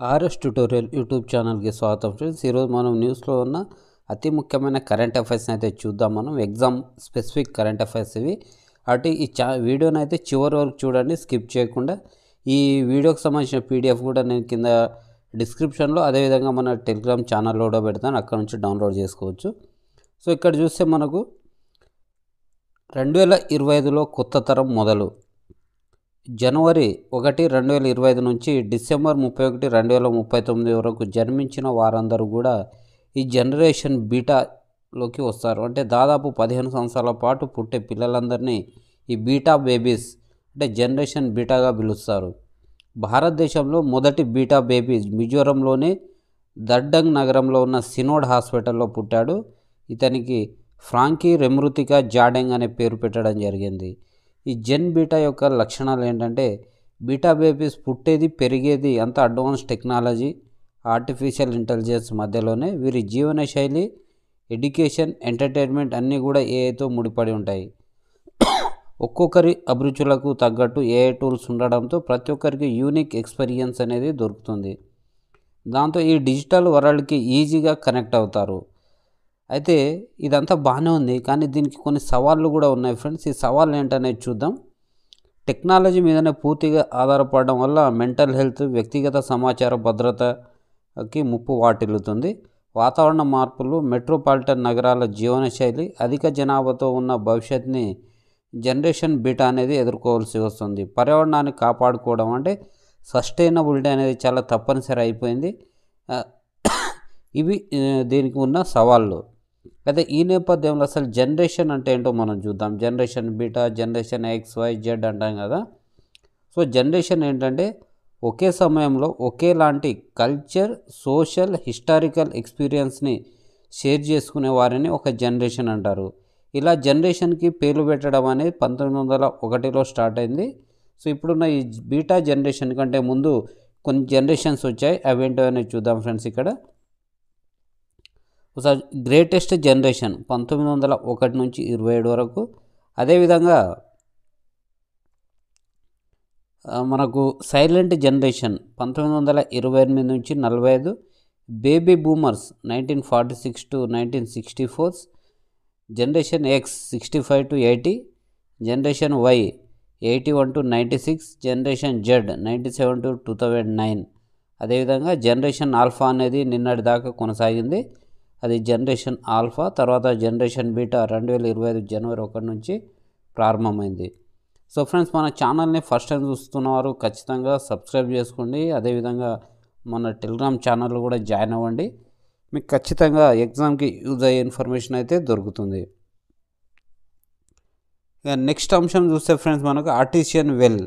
RS tutorial YouTube ఛానల్కి స్వాగతం friends. ఈరోజు మనం న్యూస్లో ఉన్న అతి ముఖ్యమైన కరెంట్ అఫైర్స్ని అయితే చూద్దాం. మనం ఎగ్జామ్ స్పెసిఫిక్ కరెంట్ అఫైర్స్ ఇవి. అటు ఈ వీడియోని అయితే చివరి వరకు చూడండి, స్కిప్ చేయకుండా. ఈ వీడియోకి సంబంధించిన పీడిఎఫ్ కూడా నేను కింద డిస్క్రిప్షన్లో, అదేవిధంగా మన టెలిగ్రామ్ ఛానల్లో కూడా పెడతాను, అక్కడ నుంచి డౌన్లోడ్ చేసుకోవచ్చు. సో ఇక్కడ చూస్తే మనకు 2025లో కొత్త తరం మొదలు. జనవరి 1, 2025 నుంచి డిసెంబర్ 31, 2039 వరకు జన్మించిన వారందరూ కూడా ఈ జనరేషన్ బీటాలోకి వస్తారు. అంటే దాదాపు 15 సంవత్సరాల పాటు పుట్టే పిల్లలందరినీ ఈ బీటా బేబీస్ అంటే జనరేషన్ బీటాగా పిలుస్తారు. భారతదేశంలో మొదటి బీటా బేబీ మిజోరంలోని దర్డంగ్ నగరంలో ఉన్న సినోడ్ హాస్పిటల్లో పుట్టాడు. ఇతనికి ఫ్రాంకీ రెమృతికా జాడెంగ్ అనే పేరు పెట్టడం జరిగింది. ఈ జెన్ బీటా యొక్క లక్షణాలు ఏంటంటే, బీటా బేబీస్ పుట్టేది పెరిగేది అంతా అడ్వాన్స్ టెక్నాలజీ, ఆర్టిఫిషియల్ ఇంటెలిజెన్స్ మధ్యలోనే. వీరి జీవనశైలి, ఎడ్యుకేషన్, ఎంటర్టైన్మెంట్ అన్నీ కూడా ఏఐతో ముడిపడి ఉంటాయి. ఒక్కొక్కరి అభిరుచులకు తగ్గట్టు ఏఐ టూల్స్ ఉండడంతో ప్రతి ఒక్కరికి యూనిక్ ఎక్స్పీరియన్స్ అనేది దొరుకుతుంది. దాంతో ఈ డిజిటల్ వరల్డ్కి ఈజీగా కనెక్ట్ అవుతారు. అయితే ఇదంతా బాగానే ఉంది, కానీ దీనికి కొన్ని సవాళ్ళు కూడా ఉన్నాయి ఫ్రెండ్స్. ఈ సవాళ్ళు ఏంటనేది చూద్దాం. టెక్నాలజీ మీదనే పూర్తిగా ఆధారపడడం వల్ల మెంటల్ హెల్త్, వ్యక్తిగత సమాచార భద్రతకి ముప్పు వాటిల్లుతుంది. వాతావరణ మార్పులు, మెట్రోపాలిటన్ నగరాల జీవనశైలి, అధిక జనాభాతో ఉన్న భవిష్యత్తుని జనరేషన్ బీటా అనేది ఎదుర్కోవాల్సి వస్తుంది. పర్యావరణాన్ని కాపాడుకోవడం అంటే సస్టైనబిలిటీ అనేది చాలా తప్పనిసరి అయిపోయింది. ఇవి దీనికి ఉన్న సవాళ్ళు. అయితే ఈ నేపథ్యంలో అసలు జనరేషన్ అంటే ఏంటో మనం చూద్దాం. Generation beta, generation X, Y, Z అంటాం కదా. సో జనరేషన్ ఏంటంటే ఒకే సమయంలో ఒకేలాంటి కల్చర్, సోషల్, హిస్టారికల్ ఎక్స్పీరియన్స్ని షేర్ చేసుకునే వారిని ఒక జనరేషన్ అంటారు. ఇలా జనరేషన్కి పేర్లు పెట్టడం అనేది 1901లో స్టార్ట్ అయింది. సో ఇప్పుడున్న ఈ బీటా జనరేషన్ కంటే ముందు కొన్ని జనరేషన్స్ వచ్చాయి. అవేంటో అనేది చూద్దాం ఫ్రెండ్స్. ఇక్కడ ఒకసారి గ్రేటెస్ట్ జనరేషన్ 1901 నుంచి 27 వరకు. అదేవిధంగా మనకు సైలెంట్ జనరేషన్ 1928 నుంచి 45, baby boomers 1946 to 1964, generation X 65 to 80, generation Y 81 to 96, generation Z 97 to 2009. అదేవిధంగా జనరేషన్ ఆల్ఫా అనేది నిన్నటి దాకా కొనసాగింది, అది జనరేషన్ ఆల్ఫా. తర్వాత జనరేషన్ బీటా 2025 జనవరి 1 నుంచి ప్రారంభమైంది. సో ఫ్రెండ్స్, మన ఛానల్ని ఫస్ట్ టైం చూస్తున్నవారు ఖచ్చితంగా సబ్స్క్రైబ్ చేసుకోండి. అదేవిధంగా మన టెలిగ్రామ్ ఛానల్ కూడా జాయిన్ అవ్వండి. మీకు ఖచ్చితంగా ఎగ్జామ్కి యూజ్ అయ్యే ఇన్ఫర్మేషన్ అయితే దొరుకుతుంది. ఇక నెక్స్ట్ అంశం చూస్తే ఫ్రెండ్స్, మనకు ఆర్టిసియన్ వెల్.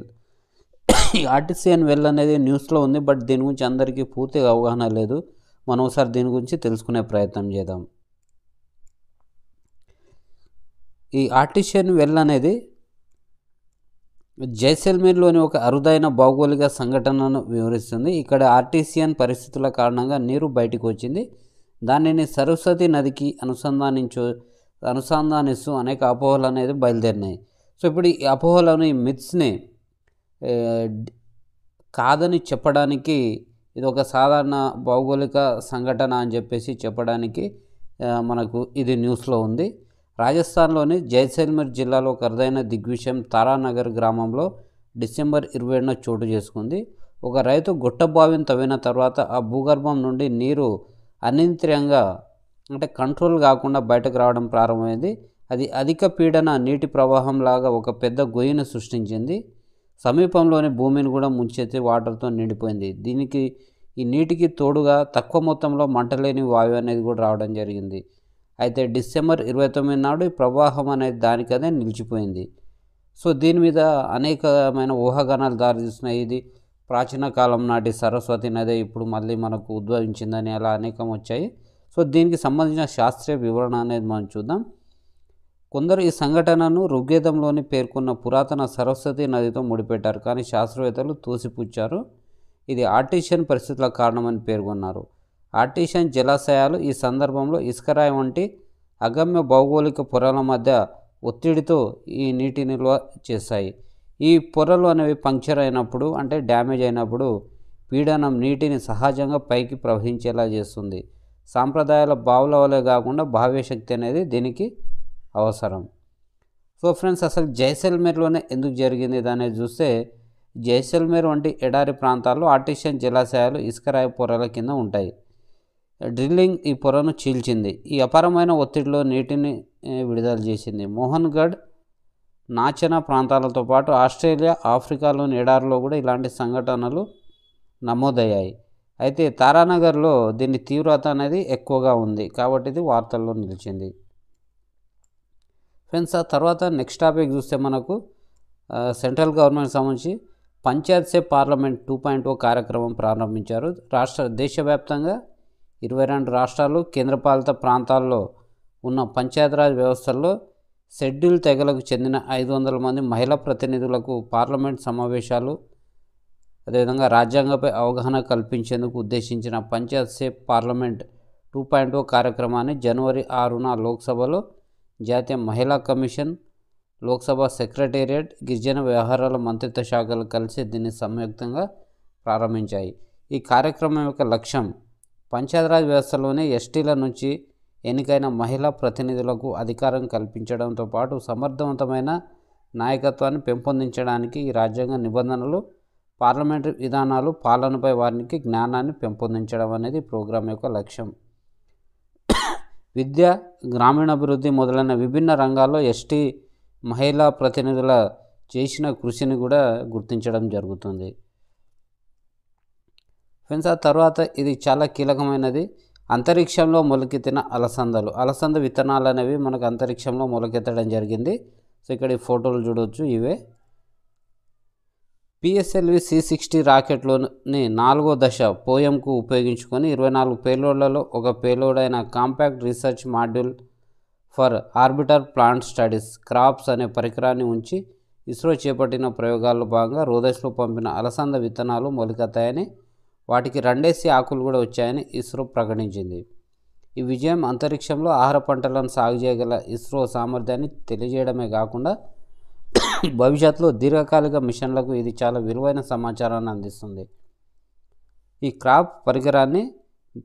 ఈ ఆర్టిసియన్ వెల్ అనేది న్యూస్లో ఉంది, బట్ దీని గురించి అందరికీ పూర్తిగా అవగాహన లేదు. మనం ఒకసారి దీని గురించి తెలుసుకునే ప్రయత్నం చేద్దాం. ఈ ఆర్టిసియన్ వెల్ అనేది జైసల్మేర్లోని ఒక అరుదైన భౌగోళిక సంఘటనను వివరిస్తుంది. ఇక్కడ ఆర్టిసియన్ పరిస్థితుల కారణంగా నీరు బయటకు వచ్చింది. దానిని సరస్వతి నదికి అనుసంధానిస్తూ అనేక అపోహలు అనేది బయలుదేరినాయి. సో ఇప్పుడు ఈ అపోహలను, ఈ మిత్స్ని కాదని చెప్పడానికి ఇది ఒక సాధారణ భౌగోళిక సంఘటన అని చెప్పేసి చెప్పడానికి మనకు ఇది న్యూస్లో ఉంది. రాజస్థాన్లోని జైసల్మేర్ జిల్లాలో ఒక అరుదైన దిగ్విషయం తారానగర్ గ్రామంలో డిసెంబర్ 27న చోటు చేసుకుంది. ఒక రైతు గొట్టబావిని తవ్విన తర్వాత ఆ భూగర్భం నుండి నీరు అనియంత్రితంగా అంటే కంట్రోల్ కాకుండా బయటకు రావడం ప్రారంభమైంది. అది అధిక పీడన నీటి ప్రవాహంలాగా ఒక పెద్ద గొయ్యిని సృష్టించింది. సమీపంలోని భూమిని కూడా ముంచెత్తి వాటర్తో నిండిపోయింది. దీనికి ఈ నీటికి తోడుగా తక్కువ మొత్తంలో మంటలేని వాయువు అనేది కూడా రావడం జరిగింది. అయితే డిసెంబర్ 29 నాడు ఈ ప్రవాహం అనేది దానికదే నిలిచిపోయింది. సో దీని మీద అనేకమైన ఊహాగానాలు దారితీస్తున్నాయి. ఇది ప్రాచీన కాలం నాటి సరస్వతి నది ఇప్పుడు మళ్ళీ మనకు ఉద్భవించిందని అలా అనేకం వచ్చాయి. సో దీనికి సంబంధించిన శాస్త్రీయ వివరణ అనేది మనం చూద్దాం. కొందరు ఈ సంఘటనను ఋగ్వేదంలోని పేర్కొన్న పురాతన సరస్వతి నదితో ముడిపెట్టారు, కానీ శాస్త్రవేత్తలు తోసిపుచ్చారు. ఇది ఆర్టిసియన్ పరిస్థితుల కారణమని పేర్కొన్నారు. ఆర్టిసియన్ జలాశయాలు ఈ సందర్భంలో ఇసుకరాయి వంటి అగమ్య భౌగోళిక పొరల మధ్య ఒత్తిడితో ఈ నీటి నిల్వ చేస్తాయి. ఈ పొరలు అనేవి పంక్చర్ అయినప్పుడు అంటే డ్యామేజ్ అయినప్పుడు పీడనం నీటిని సహజంగా పైకి ప్రవహించేలా చేస్తుంది. సాంప్రదాయాల బావుల వలె కాకుండా బాహ్యశక్తి అనేది దీనికి అవసరం. సో ఫ్రెండ్స్, అసలు జైసల్మేర్లోనే ఎందుకు జరిగింది దాన్ని చూస్తే, జైసల్మేర్ వంటి ఎడారి ప్రాంతాల్లో ఆర్టిషియన్ జలాశయాలు ఇసుకరాయి పొరల కింద ఉంటాయి. డ్రిల్లింగ్ ఈ పొరను చీల్చింది. ఈ అపారమైన ఒత్తిడిలో నీటిని విడుదల చేసింది. మోహన్గఢ్, నాచనా ప్రాంతాలతో పాటు ఆస్ట్రేలియా, ఆఫ్రికాలోని ఎడారిలో కూడా ఇలాంటి సంఘటనలు నమోదయ్యాయి. అయితే తారానగర్లో దీని తీవ్రత అనేది ఎక్కువగా ఉంది కాబట్టి ఇది వార్తల్లో నిలిచింది. ఫ్రెండ్స్, ఆ తర్వాత నెక్స్ట్ టాపిక్ చూస్తే మనకు సెంట్రల్ గవర్నమెంట్ సంబంధించి పంచాయత్ సే పార్లమెంట్ 2.0 కార్యక్రమం ప్రారంభించారు. దేశవ్యాప్తంగా 22 రాష్ట్రాలు, కేంద్రపాలిత ప్రాంతాల్లో ఉన్న పంచాయతీరాజ్ వ్యవస్థల్లో షెడ్యూల్ తెగలకు చెందిన 500 మంది మహిళా ప్రతినిధులకు పార్లమెంట్ సమావేశాలు, అదేవిధంగా రాజ్యాంగంపై అవగాహన కల్పించేందుకు ఉద్దేశించిన పంచాయత్ సే పార్లమెంట్ 2.0 కార్యక్రమాన్ని జనవరి 6న లోక్సభలో జాతీయ మహిళా కమిషన్, లోక్సభ సెక్రటేరియట్, గిరిజన వ్యవహారాల మంత్రిత్వ శాఖలు కలిసి దీన్ని సంయుక్తంగా ప్రారంభించాయి. ఈ కార్యక్రమం యొక్క లక్ష్యం పంచాయతీరాజ్ వ్యవస్థలోని ఎస్టీల నుంచి ఎన్నికైన మహిళా ప్రతినిధులకు అధికారం కల్పించడంతో పాటు సమర్థవంతమైన నాయకత్వాన్ని పెంపొందించడానికి ఈ రాజ్యాంగ నిబంధనలు, పార్లమెంటరీ విధానాలు, పాలనపై వారికి జ్ఞానాన్ని పెంపొందించడం అనేది ప్రోగ్రాం యొక్క లక్ష్యం. విద్య, గ్రామీణాభివృద్ధి మొదలైన విభిన్న రంగాల్లో ఎస్టీ మహిళా ప్రతినిధుల చేసిన కృషిని కూడా గుర్తించడం జరుగుతుంది. ఫ్రెండ్స్, ఆ తర్వాత ఇది చాలా కీలకమైనది. అంతరిక్షంలో మొలకెత్తిన అలసంద విత్తనాలు అనేవి మనకు అంతరిక్షంలో మొలకెత్తడం జరిగింది. సో ఇక్కడ ఈ ఫోటోలు చూడవచ్చు. ఇవే PSLV C-60 రాకెట్లోని 4వ దశ పోయంకు ఉపయోగించుకొని 24 పేలోడ్లలో ఒక పేలోడ్ అయిన compact research module for orbiter plant studies crops అనే పరికరాన్ని ఉంచి ఇస్రో చేపట్టిన ప్రయోగాల్లో భాగంగా రోదస్లో పంపిన అలసంద విత్తనాలు మొలకెత్తాయని, వాటికి 2 ఆకులు కూడా వచ్చాయని ఇస్రో ప్రకటించింది. ఈ విజయం అంతరిక్షంలో ఆహార పంటలను సాగు చేయగల ఇస్రో సామర్థ్యాన్ని తెలియజేయడమే కాకుండా భవిష్యత్తులో దీర్ఘకాలిక మిషన్లకు ఇది చాలా విలువైన సమాచారాన్ని అందిస్తుంది. ఈ క్రాప్ పరికరాన్ని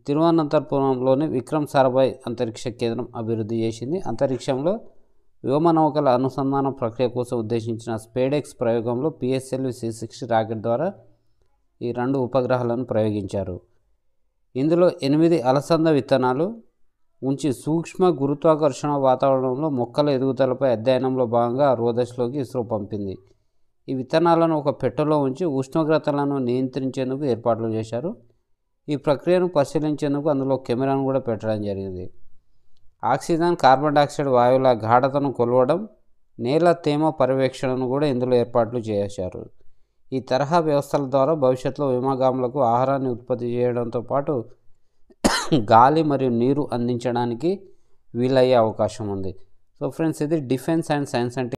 తిరువనంతపురంలోని విక్రమ్ సారాభాయ్ అంతరిక్ష కేంద్రం అభివృద్ధి చేసింది. అంతరిక్షంలో వ్యోమనౌకల అనుసంధాన ప్రక్రియ కోసం ఉద్దేశించిన స్పేడెక్స్ ప్రయోగంలో PSLV C-60 రాకెట్ ద్వారా ఈ 2 ఉపగ్రహాలను ప్రయోగించారు. ఇందులో 8 అలసంద విత్తనాలు ఉంచి సూక్ష్మ గురుత్వాకర్షణ వాతావరణంలో మొక్కల ఎదుగుదలపై అధ్యయనంలో భాగంగా రోదస్లోకి ఇస్రో పంపింది. ఈ విత్తనాలను ఒక పెట్టెలో ఉంచి ఉష్ణోగ్రతలను నియంత్రించేందుకు ఏర్పాట్లు చేశారు. ఈ ప్రక్రియను పరిశీలించేందుకు అందులో కెమెరాను కూడా పెట్టడం జరిగింది. ఆక్సిజన్, కార్బన్ డయాక్సైడ్ వాయువుల గాఢతను కొలవడం, నేల తేమ పర్యవేక్షణను కూడా ఇందులో ఏర్పాట్లు చేశారు. ఈ తరహా వ్యవస్థల ద్వారా భవిష్యత్తులో వ్యోమగాములకు ఆహారాన్ని ఉత్పత్తి చేయడంతో పాటు గాలి మరియు నీరు అందించడానికి వీలయ్యే అవకాశం ఉంది. సో ఫ్రెండ్స్, ఇది డిఫెన్స్ అండ్ సైన్స్ అంటే